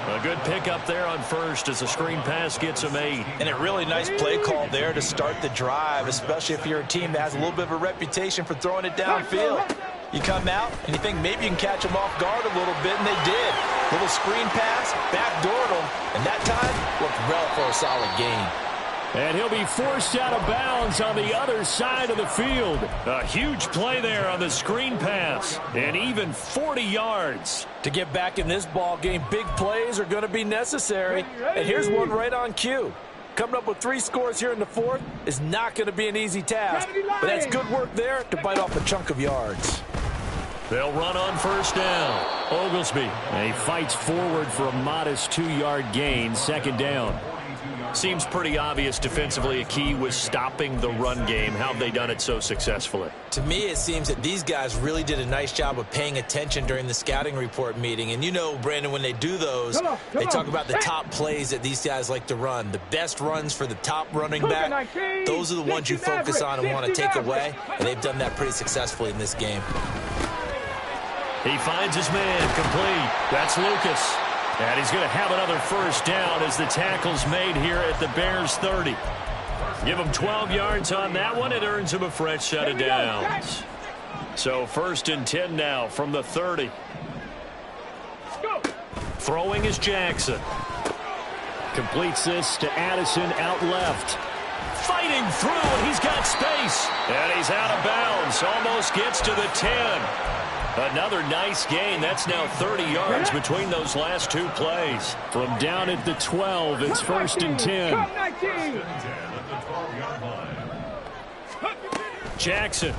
A good pickup there on first as the screen pass gets him 8. And a really nice play call there to start the drive, especially if you're a team that has a little bit of a reputation for throwing it downfield. You come out and you think maybe you can catch them off guard a little bit, and they did. Little screen pass, backdoored them, and that time looked well for a solid gain. And he'll be forced out of bounds on the other side of the field. A huge play there on the screen pass, and even 40 yards. To get back in this ball game, big plays are going to be necessary. And here's one right on cue. Coming up with 3 scores here in the 4th is not going to be an easy task, but that's good work there to bite off a chunk of yards. They'll run on first down. Oglesby. And he fights forward for a modest 2-yard gain, second down. Seems pretty obvious defensively a key was stopping the run game. How have they done it so successfully? To me, it seems that these guys really did a nice job of paying attention during the scouting report meeting. And you know, Brandon, when they do those, they talk about the top plays that these guys like to run. The best runs for the top running back, those are the ones you focus on and want to take away. And they've done that pretty successfully in this game. He finds his man complete. That's Lucas. And he's going to have another first down as the tackle's made here at the Bears 30. Give him 12 yards on that one. It earns him a fresh set of downs. So 1st and 10 now from the 30. Throwing is Jackson. Completes this to Addison out left. Fighting through, and he's got space. And he's out of bounds. Almost gets to the 10. Another nice gain. That's now 30 yards between those last 2 plays. From down at the 12, it's 1st and 10. Jackson.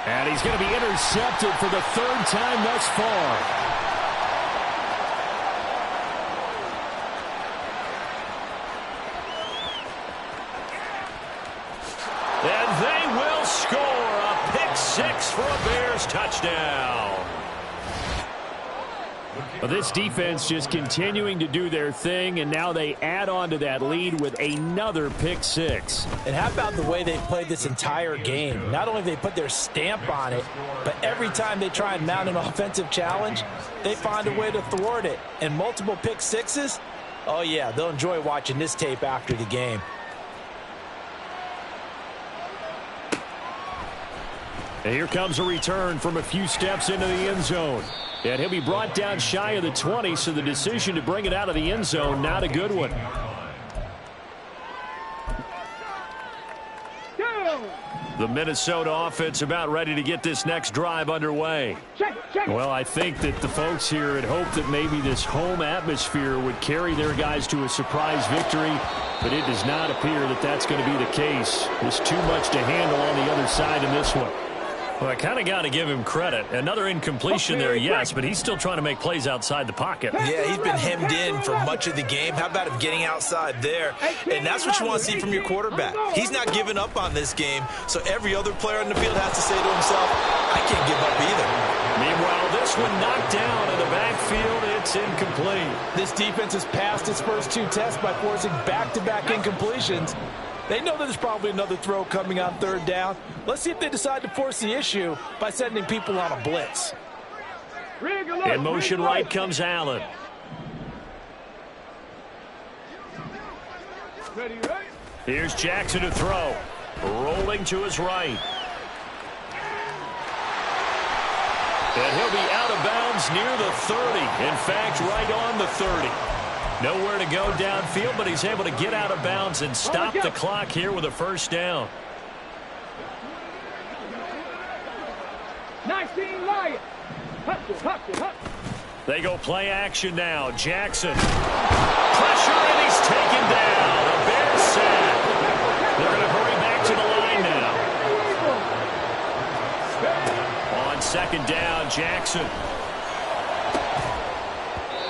And he's going to be intercepted for the 3rd time thus far. And they will score. Pick 6 for a Bears touchdown. Well, this defense just continuing to do their thing, and now they add on to that lead with another pick 6. And how about the way they played this entire game? Not only have they put their stamp on it, but every time they try and mount an offensive challenge, they find a way to thwart it. And multiple pick 6s, oh yeah, they'll enjoy watching this tape after the game. And here comes a return from a few steps into the end zone. And he'll be brought down shy of the 20, so the decision to bring it out of the end zone, not a good one. The Minnesota offense about ready to get this next drive underway. Well, I think that the folks here had hoped that maybe this home atmosphere would carry their guys to a surprise victory, but it does not appear that that's going to be the case. There's too much to handle on the other side in this one. Well, I kind of got to give him credit. Another incompletion there, yes, but he's still trying to make plays outside the pocket. Yeah, he's been hemmed in for much of the game. How about him getting outside there? And that's what you want to see from your quarterback. He's not giving up on this game, so every other player on the field has to say to himself, I can't give up either. Meanwhile, this one knocked down in the backfield. It's incomplete. This defense has passed its first 2 tests by forcing back-to-back incompletions. They know that there's probably another throw coming on 3rd down. Let's see if they decide to force the issue by sending people on a blitz. In motion right comes Allen. Here's Jackson to throw. Rolling to his right. And he'll be out of bounds near the 30. In fact, right on the 30. Nowhere to go downfield, but he's able to get out of bounds and stop the clock here with a first down. 19 Lions. They go play action now. Jackson. Pressure, and he's taken down. A Bears sack. They're going to hurry back to the line now. On 2nd down, Jackson.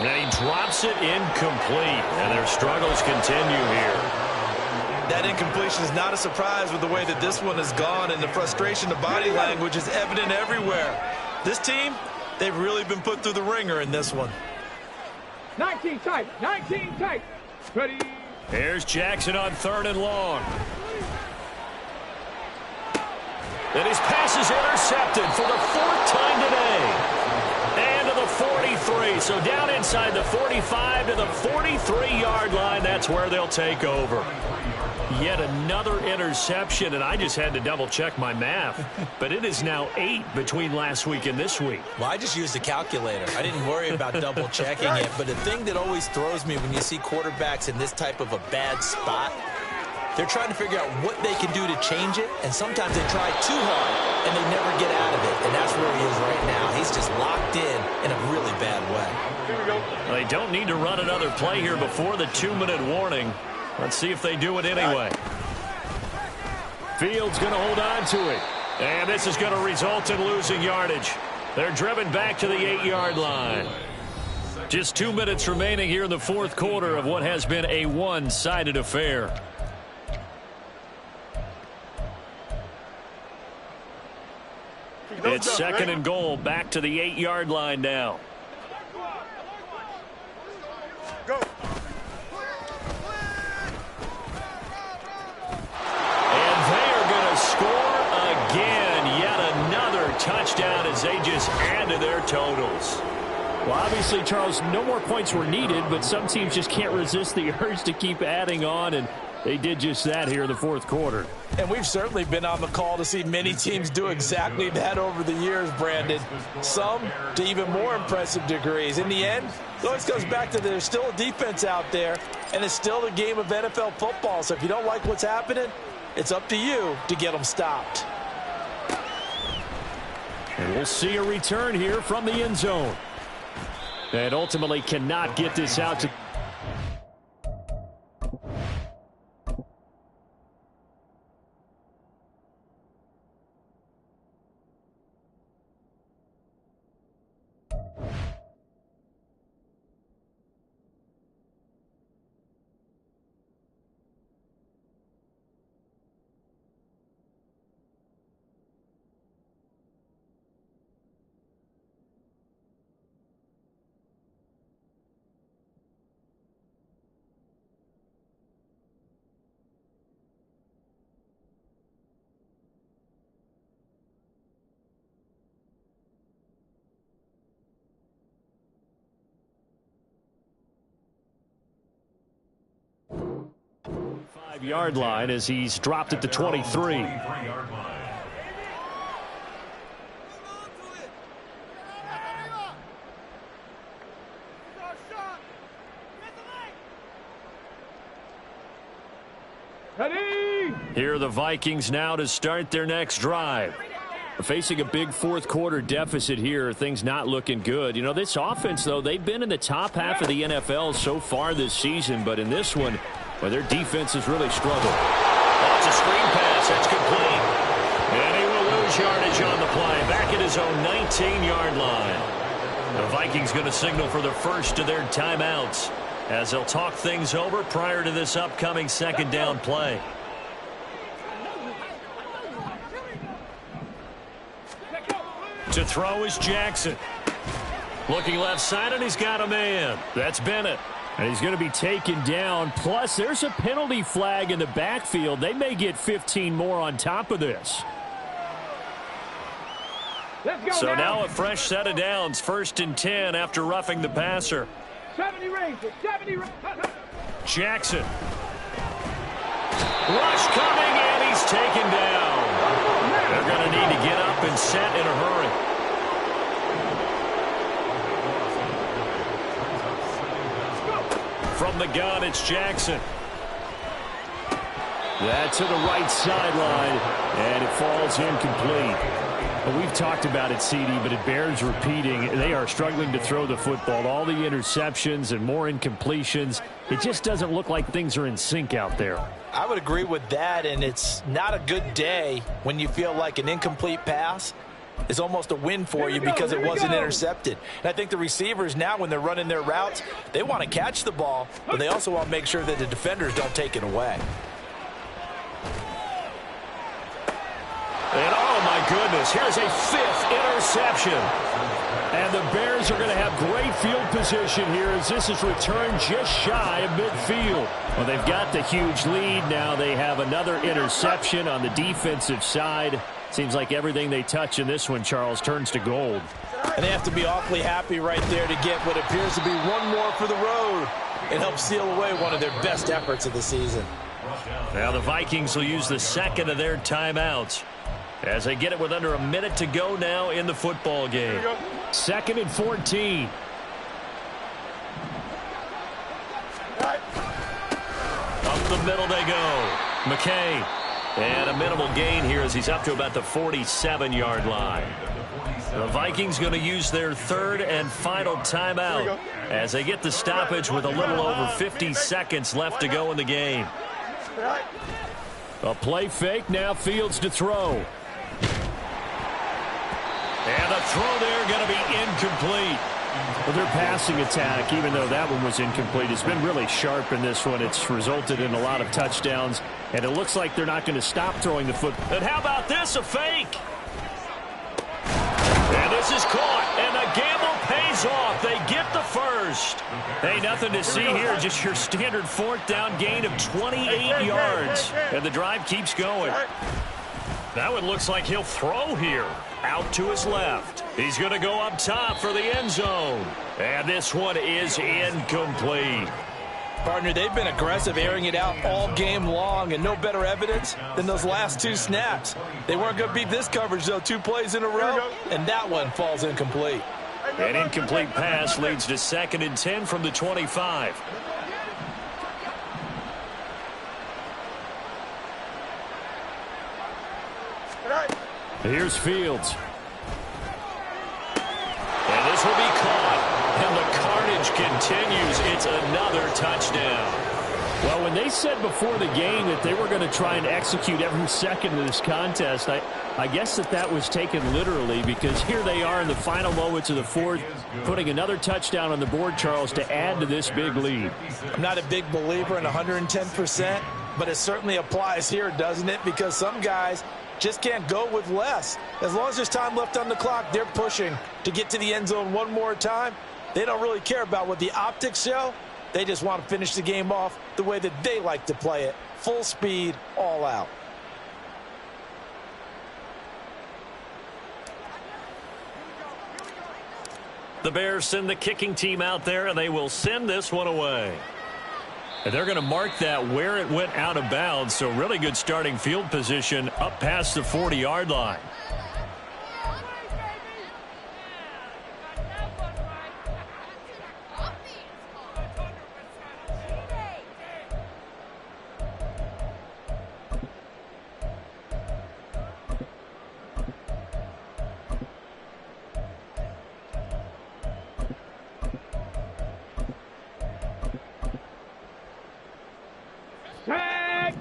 And he drops it incomplete, and their struggles continue here. That incompletion is not a surprise with the way that this one has gone, and the frustration, the body language is evident everywhere. This team, they've really been put through the ringer in this one. 19 tight, 19 tight. Ready. Here's Jackson on 3rd and long. And his pass is intercepted for the 4th time today. And to the 43, so down inside the 45 to the 43-yard line. That's where they'll take over. Yet another interception, and I just had to double-check my math. But it is now 8 between last week and this week. Well, I just used a calculator. I didn't worry about double-checking it. But the thing that always throws me when you see quarterbacks in this type of a bad spot, they're trying to figure out what they can do to change it, and sometimes they try too hard, and they never get out of it. And that's where he is right now. He's just locked in a really bad way. They don't need to run another play here before the 2-minute warning. Let's see if they do it anyway. Fields going to hold on to it. And this is going to result in losing yardage. They're driven back to the 8-yard line. Just 2 minutes remaining here in the 4th quarter of what has been a one-sided affair. It's 2nd and goal, back to the 8-yard line now. Go. And they are going to score again. Yet another touchdown as they just add to their totals. Well, obviously, Charles, no more points were needed, but some teams just can't resist the urge to keep adding on, and they did just that here in the 4th quarter. And we've certainly been on the call to see many teams do exactly that over the years, Brandon. Some to even more impressive degrees. In the end, it always comes back to there's still a defense out there, and it's still a game of NFL football. So if you don't like what's happening, it's up to you to get them stopped. And we'll see a return here from the end zone. And ultimately cannot get this out to... Yard line as he's dropped at the 23. Ready? Here are the Vikings now to start their next drive. Facing a big fourth-quarter deficit here, things not looking good. You know, this offense, though, they've been in the top half of the NFL so far this season, but in this one, well, their defense has really struggled. Oh, it's a screen pass. That's complete. And he will lose yardage on the play. Back at his own 19-yard line. The Vikings going to signal for the first of their timeouts as they'll talk things over prior to this upcoming second down play. To throw is Jackson. Looking left side, and he's got a man. That's Bennett. And he's going to be taken down. Plus, there's a penalty flag in the backfield. They may get 15 more on top of this. So now a fresh set of downs. 1st and 10 after roughing the passer. 70 Rangers. 70 Rangers. Jackson. Rush coming, and he's taken down. They're going to need to get up and set in a hurry. From the gun, it's Jackson. That's to the right sideline, and it falls incomplete. Well, we've talked about it, CD, but it bears repeating. They are struggling to throw the football. All the interceptions and more incompletions. It just doesn't look like things are in sync out there. I would agree with that, and it's not a good day when you feel like an incomplete pass is almost a win for you because it wasn't intercepted. And I think the receivers now, when they're running their routes, they want to catch the ball, but they also want to make sure that the defenders don't take it away. And oh my goodness, here's a 5th interception. And the Bears are going to have great field position here as this is returned just shy of midfield. Well, they've got the huge lead. Now they have another interception on the defensive side. Seems like everything they touch in this one, Charles, turns to gold. And they have to be awfully happy right there to get what appears to be one more for the road and help seal away one of their best efforts of the season. Now the Vikings will use the second of their timeouts as they get it with under a minute to go now in the football game. 2nd and 14. Up the middle they go. McKay. And a minimal gain here as he's up to about the 47-yard line. The Vikings going to use their 3rd and final timeout as they get the stoppage with a little over 50 seconds left to go in the game. A play fake, now Fields to throw. And the throw there going to be incomplete. Well, their passing attack, even though that one was incomplete, has been really sharp in this one. It's resulted in a lot of touchdowns, and it looks like they're not going to stop throwing the football. And how about this, a fake? And this is caught, and the gamble pays off. They get the first. Hey, nothing to see here, just your standard 4th down gain of 28 yards. And the drive keeps going. That one looks like he'll throw here. Out to his left. He's going to go up top for the end zone. And this one is incomplete. Partner, they've been aggressive, airing it out all game long, and no better evidence than those last 2 snaps. They weren't going to beat this coverage, though, 2 plays in a row, and that one falls incomplete. An incomplete pass leads to 2nd and 10 from the 25. Here's Fields. And this will be caught. And the carnage continues. It's another touchdown. Well, when they said before the game that they were going to try and execute every second of this contest, I guess that was taken literally, because here they are in the final moments of the 4th, putting another touchdown on the board, Charles, to add to this big lead. I'm not a big believer in 110%, but it certainly applies here, doesn't it? Because some guys just can't go with less. As long as there's time left on the clock, they're pushing to get to the end zone one more time. They don't really care about what the optics show. They just want to finish the game off the way that they like to play it. Full speed, all out. The Bears send the kicking team out there, and they will send this one away. And they're going to mark that where it went out of bounds, so really good starting field position up past the 40-yard line. Set.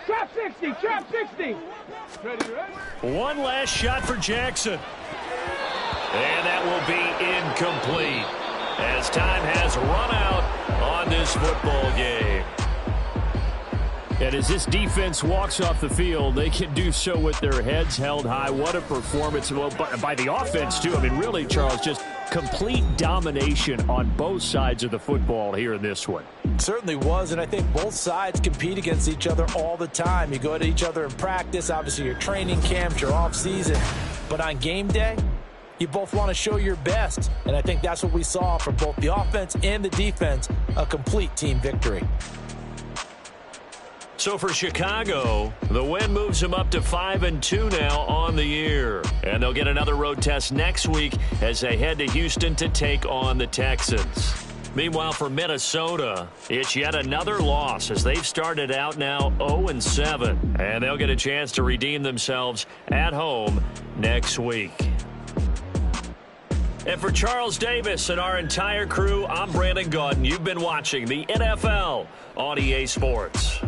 Trap 60, trap 60. Ready, ready? One last shot for Jackson. And that will be incomplete as time has run out on this football game. And as this defense walks off the field, they can do so with their heads held high. What a performance by the offense, too. I mean, really, Charles, just complete domination on both sides of the football here in this one. Certainly was, and I think both sides compete against each other all the time. You go to each other in practice, obviously your training camps, your off-season. But on game day, you both want to show your best. And I think that's what we saw from both the offense and the defense, a complete team victory. So for Chicago, the win moves them up to 5-2 now on the year. And they'll get another road test next week as they head to Houston to take on the Texans. Meanwhile, for Minnesota, it's yet another loss as they've started out now 0-7. And they'll get a chance to redeem themselves at home next week. And for Charles Davis and our entire crew, I'm Brandon Gaudin. You've been watching the NFL on EA Sports.